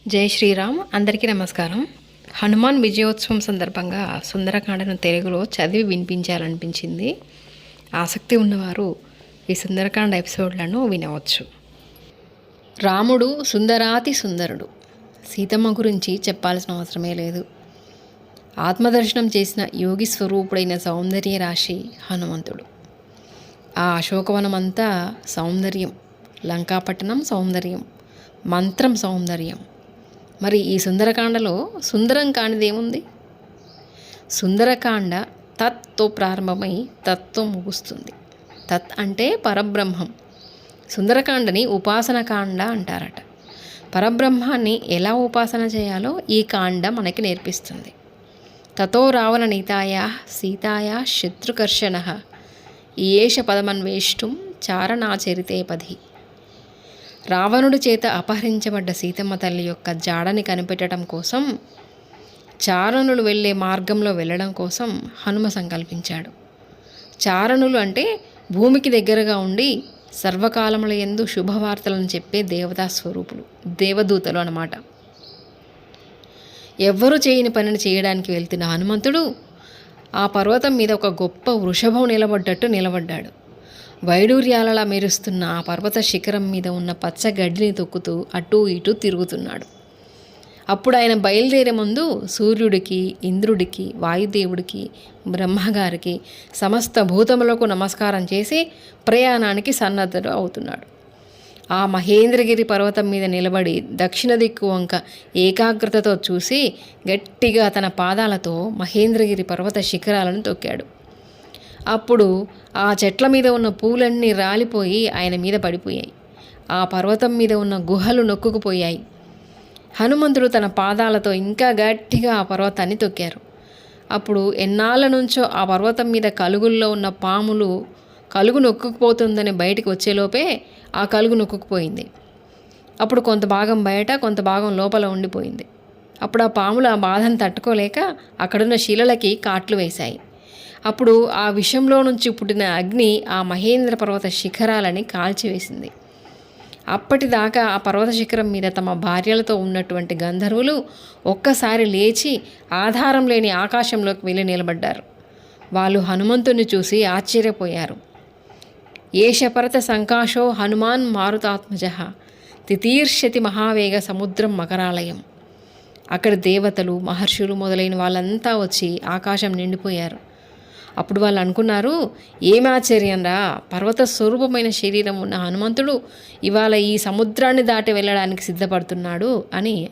జై శ్రీరామ్. అందరికీ నమస్కారం. హనుమాన్ విజయోత్సవం సందర్భంగా సుందరకాండను తెలుగులో చదివి వినిపించాలనిపించింది. ఆసక్తి ఉన్నవారు ఈ సుందరకాండ ఎపిసోడ్లను వినవచ్చు. రాముడు సుందరాతి సుందరుడు. సీతమ్మ గురించి చెప్పాల్సిన అవసరమే లేదు. ఆత్మదర్శనం చేసిన యోగి స్వరూపుడైన సౌందర్య రాశి హనుమంతుడు. ఆ అశోకవనమంతా సౌందర్యం, లంకాపట్టణం సౌందర్యం, మంత్రం సౌందర్యం. మరి ఈ సుందరకాండలో సుందరం కానిదేముంది? సుందరకాండ తత్తో ప్రారంభమై తత్తో ముగుస్తుంది. తత్ అంటే పరబ్రహ్మం. సుందరకాండని ఉపాసనకాండ అంటారట. పరబ్రహ్మాన్ని ఎలా ఉపాసన చేయాలో ఈ కాండ మనకి నేర్పిస్తుంది. తతో రావణ నీతాయా సీతాయా శత్రుకర్షణ ఏష పదమన్వేష్టం చారణాచరితే పది. రావణుడి చేత అపహరించబడ్డ సీతమ్మ తల్లి యొక్క జాడని కనిపెట్టడం కోసం, చారణులు వెళ్ళే మార్గంలో వెళ్ళడం కోసం హనుమ సంకల్పించాడు. చారణులు అంటే భూమికి దగ్గరగా ఉండి సర్వకాలముల యందు శుభవార్తలను చెప్పే దేవతా స్వరూపులు, దేవదూతలు అన్నమాట. ఎవ్వరూ చేయని పనిని చేయడానికి వెళ్తున్న హనుమంతుడు ఆ పర్వతం మీద ఒక గొప్ప వృషభం నిలబడ్డట్టు నిలబడ్డాడు. వైడూర్యాలలా మెరుస్తున్న ఆ పర్వత శిఖరం మీద ఉన్న పచ్చ గడ్డిని తొక్కుతూ అటూ ఇటూ తిరుగుతున్నాడు. అప్పుడు ఆయన బయలుదేరే ముందు సూర్యుడికి, ఇంద్రుడికి, వాయుదేవుడికి, బ్రహ్మగారికి, సమస్త భూతములకు నమస్కారం చేసి ప్రయాణానికి సన్నద్ధుడు అవుతున్నాడు. ఆ మహేంద్రగిరి పర్వతం మీద నిలబడి దక్షిణ దిక్కు వంక ఏకాగ్రతతో చూసి గట్టిగా తన పాదాలతో మహేంద్రగిరి పర్వత శిఖరాలను తొక్కాడు. అప్పుడు ఆ చెట్ల మీద ఉన్న పూలన్నీ రాలిపోయి ఆయన మీద పడిపోయాయి. ఆ పర్వతం మీద ఉన్న గుహలు నొక్కుకుపోయాయి. హనుమంతుడు తన పాదాలతో ఇంకా గట్టిగా ఆ పర్వతాన్ని తొక్కారు. అప్పుడు ఎన్నాళ్ళ నుంచో ఆ పర్వతం మీద కలుగుల్లో ఉన్న పాములు కలుగు నొక్కుకుపోతుందని బయటికి వచ్చేలోపే ఆ కలుగు నొక్కుకుపోయింది. అప్పుడు కొంత భాగం బయట, కొంత భాగం లోపల ఉండిపోయింది. అప్పుడు ఆ పాములు ఆ బాధను తట్టుకోలేక అక్కడున్న శిలలకి కాట్లు వేశాయి. అప్పుడు ఆ విషంలో నుంచి పుట్టిన అగ్ని ఆ మహేంద్ర పర్వత శిఖరాలని కాల్చివేసింది. అప్పటిదాకా ఆ పర్వత శిఖరం మీద తమ భార్యలతో ఉన్నటువంటి గంధర్వులు ఒక్కసారి లేచి ఆధారం లేని ఆకాశంలోకి వెళ్ళి నిలబడ్డారు. వాళ్ళు హనుమంతుని చూసి ఆశ్చర్యపోయారు. ఏష పరత సంకాశో హనుమాన్ మారుతాత్మజ తితీర్షతి మహావేగ సముద్రం మకరాలయం. అక్కడ దేవతలు, మహర్షులు మొదలైన వాళ్ళంతా వచ్చి ఆకాశం నిండిపోయారు. అప్పుడు వాళ్ళు అనుకున్నారు, ఏమి ఆశ్చర్యంరా, పర్వత స్వరూపమైన శరీరం ఉన్న హనుమంతుడు ఇవాళ ఈ సముద్రాన్ని దాటి వెళ్ళడానికి సిద్ధపడుతున్నాడు అని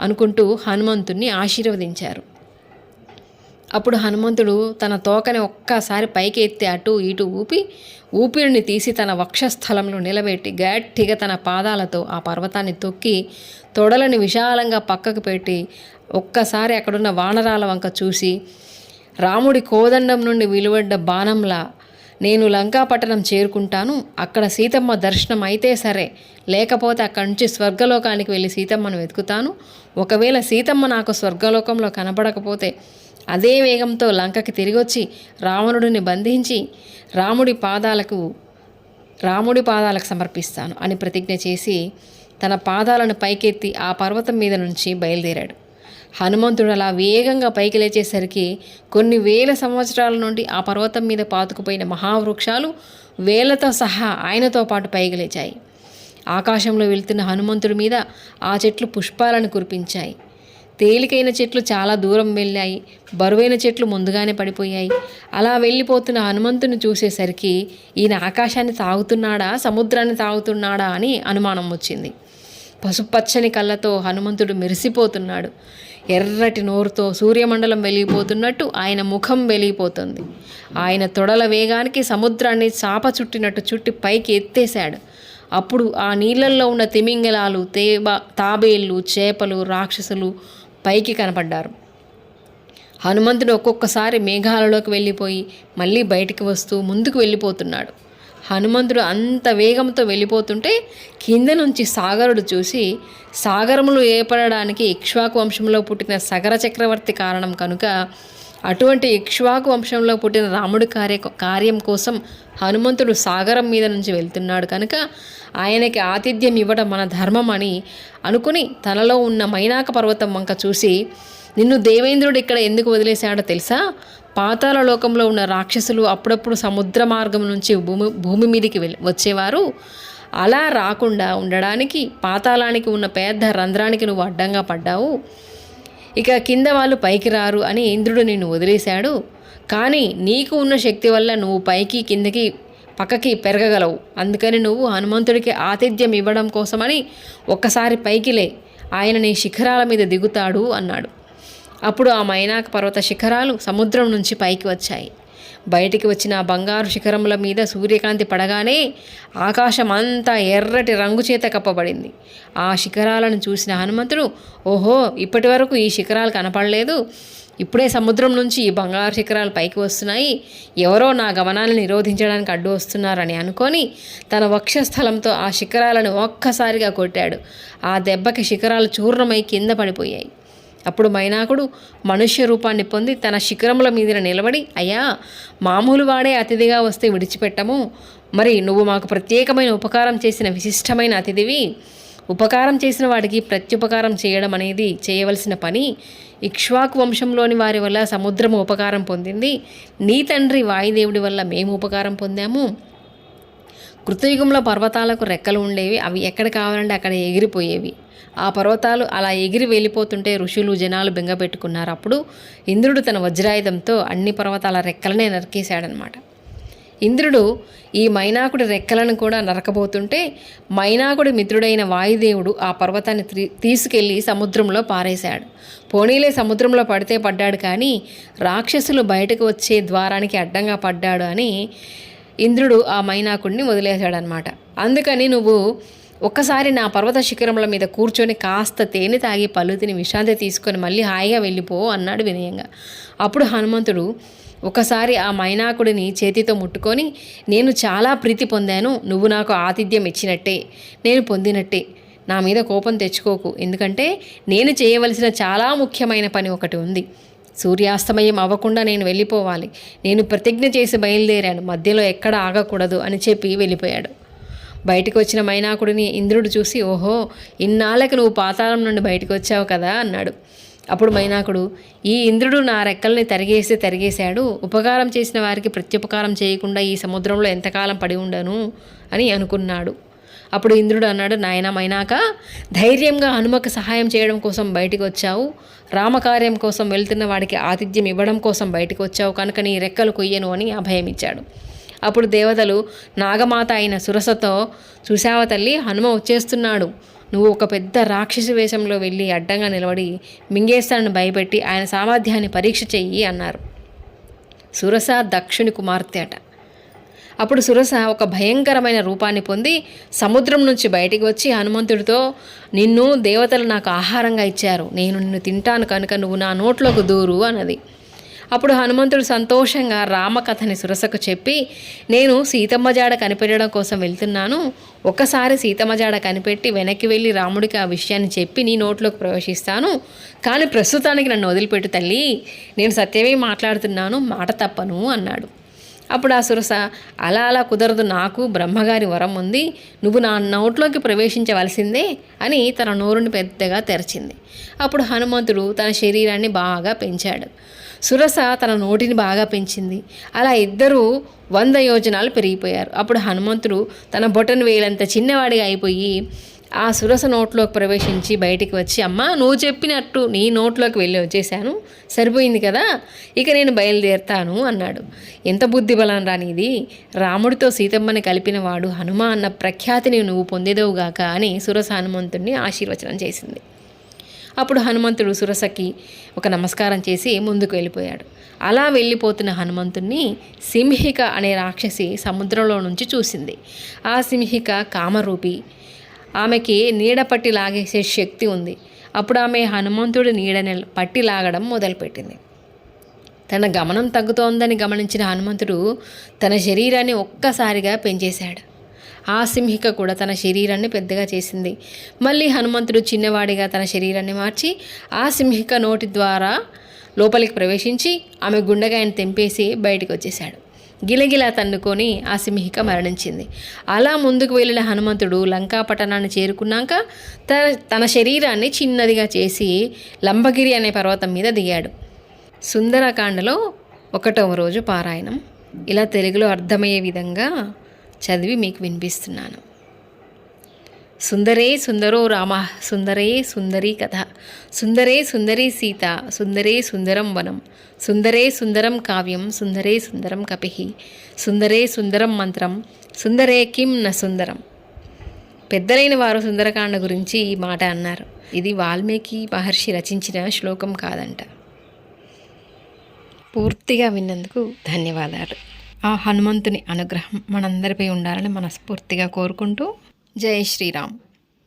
అనుకుంటూ హనుమంతుడిని ఆశీర్వదించారు. అప్పుడు హనుమంతుడు తన తోకని ఒక్కసారి పైకి ఎత్తి అటు ఇటు ఊపిరిని తీసి తన వక్షస్థలంలో నిలబెట్టి గట్టిగా తన పాదాలతో ఆ పర్వతాన్ని తొక్కి తొడలని విశాలంగా పక్కకు పెట్టి ఒక్కసారి అక్కడున్న వానరాల వంక చూసి, రాముడి కోదండం నుండి వెలువడ్డ బాణంలా నేను లంకాపట్టణం చేరుకుంటాను. అక్కడ సీతమ్మ దర్శనం అయితే సరే, లేకపోతే అక్కడి నుంచి స్వర్గలోకానికి వెళ్ళి సీతమ్మను వెతుకుతాను. ఒకవేళ సీతమ్మ నాకు స్వర్గలోకంలో కనబడకపోతే అదే వేగంతో లంకకి తిరిగొచ్చి రావణుడిని బంధించి రాముడి పాదాలకు సమర్పిస్తాను అని ప్రతిజ్ఞ చేసి తన పాదాలను పైకెత్తి ఆ పర్వతం మీద నుంచి బయలుదేరాడు. హనుమంతుడు అలా వేగంగా పైకి లేచేసరికి కొన్ని వేల సంవత్సరాల నుండి ఆ పర్వతం మీద పాతుకుపోయిన మహావృక్షాలు వేలతో సహా ఆయనతో పాటు పైకి లేచాయి. ఆకాశంలో వెళ్తున్న హనుమంతుడి మీద ఆ చెట్లు పుష్పాలను కురిపించాయి. తేలికైన చెట్లు చాలా దూరం వెళ్ళాయి, బరువైన చెట్లు ముందుగానే పడిపోయాయి. అలా వెళ్ళిపోతున్న హనుమంతుని చూసేసరికి ఈయన ఆకాశాన్ని తాగుతున్నాడా, సముద్రాన్ని తాగుతున్నాడా అని అనుమానం వచ్చింది. పసుపచ్చని కళ్ళతో హనుమంతుడు మెరిసిపోతున్నాడు. ఎర్రటి నోరుతో సూర్యమండలం వెలిగిపోతున్నట్టు ఆయన ముఖం వెలిగిపోతుంది. ఆయన తొడల వేగానికి సముద్రాన్ని చాప చుట్టినట్టు చుట్టి పైకి ఎత్తేశాడు. అప్పుడు ఆ నీళ్ళల్లో ఉన్న తిమింగలాలు, తాబేళ్ళు, చేపలు, రాక్షసులు పైకి కనపడ్డారు. హనుమంతుడు ఒక్కొక్కసారి మేఘాలలోకి వెళ్ళిపోయి మళ్ళీ బయటికి వస్తూ ముందుకు వెళ్ళిపోతున్నాడు. హనుమంతుడు అంత వేగంతో వెళ్ళిపోతుంటే కింద నుంచి సాగరుడు చూసి, సాగరములు ఏర్పడడానికి ఇక్ష్వాకు వంశంలో పుట్టిన సగర చక్రవర్తి కారణం కనుక అటువంటి ఇక్ష్వాకు వంశంలో పుట్టిన రాముడి కార్యం కోసం హనుమంతుడు సాగరం మీద నుంచి వెళ్తున్నాడు కనుక ఆయనకి ఆతిథ్యం ఇవ్వడం మన ధర్మం అని అనుకుని తనలో ఉన్న మైనాక పర్వతం వంక చూసి, నిన్ను దేవేంద్రుడు ఇక్కడ ఎందుకు వదిలేశాడో తెలుసా? పాతాళ లోకంలో ఉన్న రాక్షసులు అప్పుడప్పుడు సముద్ర మార్గం నుంచి భూమి మీదికి వచ్చేవారు. అలా రాకుండా ఉండడానికి పాతాళానికి ఉన్న పెద్ద రంధ్రానికి నువ్వు అడ్డంగా పడ్డావు. ఇక కింద వాళ్ళు పైకి రారు అని ఇంద్రుడు నిన్ను వదిలేశాడు. కానీ నీకు ఉన్న శక్తి వల్ల నువ్వు పైకి కిందకి పక్కకి పెరగగలవు. అందుకని నువ్వు హనుమంతుడికి ఆతిథ్యం ఇవ్వడం కోసమని ఒక్కసారి పైకిలే, ఆయన నీ శిఖరాల మీద దిగుతాడు అన్నాడు. అప్పుడు ఆ మైనాక పర్వత శిఖరాలు సముద్రం నుంచి పైకి వచ్చాయి. బయటికి వచ్చిన బంగారు శిఖరముల మీద సూర్యకాంతి పడగానే ఆకాశం అంతా ఎర్రటి రంగు చేత కప్పబడింది. ఆ శిఖరాలను చూసిన హనుమంతుడు, ఓహో, ఇప్పటి వరకు ఈ శిఖరాలు కనపడలేదు, ఇప్పుడే సముద్రం నుంచి ఈ బంగారు శిఖరాలు పైకి వస్తున్నాయి, ఎవరో నా గమనాన్ని నిరోధించడానికి అడ్డు వస్తున్నారని అనుకొని తన వక్షస్థలంతో ఆ శిఖరాలను ఒక్కసారిగా కొట్టాడు. ఆ దెబ్బకి శిఖరాలు చూర్ణమై కింద పడిపోయాయి. అప్పుడు మైనాకుడు మనుష్య రూపాన్ని పొంది తన శిఖరముల మీద నిలబడి, అయ్యా, మామూలు వాడే అతిథిగా వస్తే విడిచిపెట్టము, మరి నువ్వు మాకు ప్రత్యేకమైన ఉపకారం చేసిన విశిష్టమైన అతిథివి. ఉపకారం చేసిన వాడికి ప్రత్యుపకారం చేయడం అనేది చేయవలసిన పని. ఇక్ష్వాకు వంశంలోని వారి వల్ల సముద్రము ఉపకారం పొందింది, నీ తండ్రి వాయుదేవుడి వల్ల మేము ఉపకారం పొందాము. కృతయుగంలో పర్వతాలకు రెక్కలు ఉండేవి, అవి ఎక్కడ కావాలంటే అక్కడ ఎగిరిపోయేవి. ఆ పర్వతాలు అలా ఎగిరి వెళ్ళిపోతుంటే ఋషులు జనాలు బెంగపెట్టుకున్నారు. అప్పుడు ఇంద్రుడు తన వజ్రాయుధంతో అన్ని పర్వతాల రెక్కలనే నరికేశాడనమాట. ఇంద్రుడు ఈ మైనాకుడి రెక్కలను కూడా నరకబోతుంటే మైనాకుడి మిత్రుడైన వాయుదేవుడు ఆ పర్వతాన్ని తీసుకెళ్లి సముద్రంలో పారేశాడు. పోనీలే, సముద్రంలో పడితే పడ్డాడు, కానీ రాక్షసులు బయటకు వచ్చే ద్వారానికి అడ్డంగా పడ్డాడు అని ఇంద్రుడు ఆ మైనాకుడిని వదిలేశాడనమాట. అందుకని నువ్వు ఒక్కసారి నా పర్వత శిఖరముల మీద కూర్చొని కాస్త తేనె తాగి పళ్ళు తిని విశ్రాంతి తీసుకొని మళ్ళీ హాయిగా వెళ్ళిపో అన్నాడు వినయంగా. అప్పుడు హనుమంతుడు ఒకసారి ఆ మైనాకుడిని చేతితో ముట్టుకొని, నేను చాలా ప్రీతి పొందాను, నువ్వు నాకు ఆతిథ్యం ఇచ్చినట్టే నేను పొందినట్టే, నా మీద కోపం తెచ్చుకోకు, ఎందుకంటే నేను చేయవలసిన చాలా ముఖ్యమైన పని ఒకటి ఉంది. సూర్యాస్తమయం అవ్వకుండా నేను వెళ్ళిపోవాలి, నేను ప్రతిజ్ఞ చేసి బయలుదేరాను, మధ్యలో ఎక్కడ ఆగకూడదు అని చెప్పి వెళ్ళిపోయాడు. బయటకు వచ్చిన మైనాకుడిని ఇంద్రుడు చూసి, ఓహో, ఇన్నాళ్ళకి నువ్వు పాతాళం నుండి బయటకు వచ్చావు కదా అన్నాడు. అప్పుడు మైనాకుడు, ఈ ఇంద్రుడు నా రెక్కల్ని తరిగేశాడు, ఉపకారం చేసిన వారికి ప్రత్యుపకారం చేయకుండా ఈ సముద్రంలో ఎంతకాలం పడి ఉండను అని అనుకున్నాడు. అప్పుడు ఇంద్రుడు అన్నాడు, నాయనా మైనాక, ధైర్యంగా హనుమకు సహాయం చేయడం కోసం బయటికి వచ్చావు, రామకార్యం కోసం వెళ్తున్న వాడికి ఆతిథ్యం ఇవ్వడం కోసం బయటకు వచ్చావు కనుక నీ రెక్కలు కొయ్యను అని అభయం ఇచ్చాడు. అప్పుడు దేవతలు నాగమాత అయిన సురసతో, చూశావా తల్లి, హనుమ వచ్చేస్తున్నాడు, నువ్వు ఒక పెద్ద రాక్షసి వేషంలో వెళ్ళి అడ్డంగా నిలబడి మింగేస్తానని భయపెట్టి ఆయన సామర్థ్యాన్ని పరీక్ష చెయ్యి అన్నారు. సురస దక్షుని కుమార్తె అట. అప్పుడు సురస ఒక భయంకరమైన రూపాన్ని పొంది సముద్రం నుంచి బయటికి వచ్చి హనుమంతుడితో, నిన్ను దేవతలు నాకు ఆహారంగా ఇచ్చారు, నేను నిన్ను తింటాను కనుక నువ్వు నా నోట్లోకి దూరు అన్నది. అప్పుడు హనుమంతుడు సంతోషంగా రామకథని సురసకు చెప్పి, నేను సీతమ్మ జాడ కనిపెట్టడం కోసం వెళ్తున్నాను, ఒక్కసారి సీతమ్మ జాడ కనిపెట్టి వెనక్కి వెళ్ళి రాముడికి ఆ విషయాన్ని చెప్పి నీ నోట్లోకి ప్రవేశిస్తాను, కానీ ప్రస్తుతానికి నన్ను వదిలిపెట్టు తల్లి, నేను సత్యమే మాట్లాడుతున్నాను, మాట తప్పను అన్నాడు. అప్పుడు ఆ సురస, అలా కుదరదు, నాకు బ్రహ్మగారి వరం ఉంది, నువ్వు నా నోట్లోకి ప్రవేశించవలసిందే అని తన నోరుని పెద్దగా తెరిచింది. అప్పుడు హనుమంతుడు తన శరీరాన్ని బాగా పెంచాడు, సురస తన నోటిని బాగా పెంచింది. అలా ఇద్దరూ 100 యోజనాలు పెరిగిపోయారు. అప్పుడు హనుమంతుడు తన బొటను వేలంత చిన్నవాడిగా అయిపోయి ఆ సురస నోట్లోకి ప్రవేశించి బయటికి వచ్చి, అమ్మ, నువ్వు చెప్పినట్టు నీ నోట్లోకి వెళ్ళి వచ్చేసాను, సరిపోయింది కదా, ఇక నేను బయలుదేరుతాను అన్నాడు. ఎంత బుద్ధి బలం రానిది, రాముడితో సీతమ్మని కలిపిన వాడు హనుమ అన్న ప్రఖ్యాతిని నువ్వు పొందేదవుగాక అని సురస హనుమంతుడిని ఆశీర్వచనం చేసింది. అప్పుడు హనుమంతుడు సురసకి ఒక నమస్కారం చేసి ముందుకు వెళ్ళిపోయాడు. అలా వెళ్ళిపోతున్న హనుమంతుడిని సింహిక అనే రాక్షసి సముద్రంలో నుంచి చూసింది. ఆ సింహిక కామరూపి, ఆమెకి నీడ పట్టి లాగేసే శక్తి ఉంది. అప్పుడు ఆమె హనుమంతుడి నీడని పట్టి లాగడం మొదలుపెట్టింది. తన గమనం తగ్గుతోందని గమనించిన హనుమంతుడు తన శరీరాన్ని ఒక్కసారిగా పెంచేశాడు. ఆ సింహిక కూడా తన శరీరాన్ని పెద్దగా చేసింది. మళ్ళీ హనుమంతుడు చిన్నవాడిగా తన శరీరాన్ని మార్చి ఆ సింహిక నోటి ద్వారా లోపలికి ప్రవేశించి ఆమె గుండెకాయను తెంపేసి బయటికి వచ్చేశాడు. గిలగిలా తన్నుకొని ఆ సింహిక మరణించింది. అలా ముందుకు వెళ్ళిన హనుమంతుడు లంకా పట్టణాన్ని చేరుకున్నాక తన శరీరాన్ని చిన్నదిగా చేసి లంబగిరి అనే పర్వతం మీద దిగాడు. సుందరకాండలో 1వ రోజు పారాయణం ఇలా తెలుగులో అర్థమయ్యే విధంగా చదివి మీకు వినిపిస్తున్నాను. సుందరే సుందరో రామ, సుందరే సుందరీ కథ, సుందరే సుందరీ సీత, సుందరే సుందరం వనం, సుందరే సుందరం కావ్యం, సుందరే సుందరం కపిః, సుందరే సుందరం మంత్రం, సుందరే కిం న సుందరం. పెద్దలైన వారు సుందరకాండ గురించి ఈ మాట అన్నారు. ఇది వాల్మీకి మహర్షి రచించిన శ్లోకం కాదంట. పూర్తిగా విన్నందుకు ధన్యవాదాలు. ఆ హనుమంతుని అనుగ్రహం మనందరిపై ఉండాలని మనస్ఫూర్తిగా కోరుకుంటూ జై శ్రీరామ్.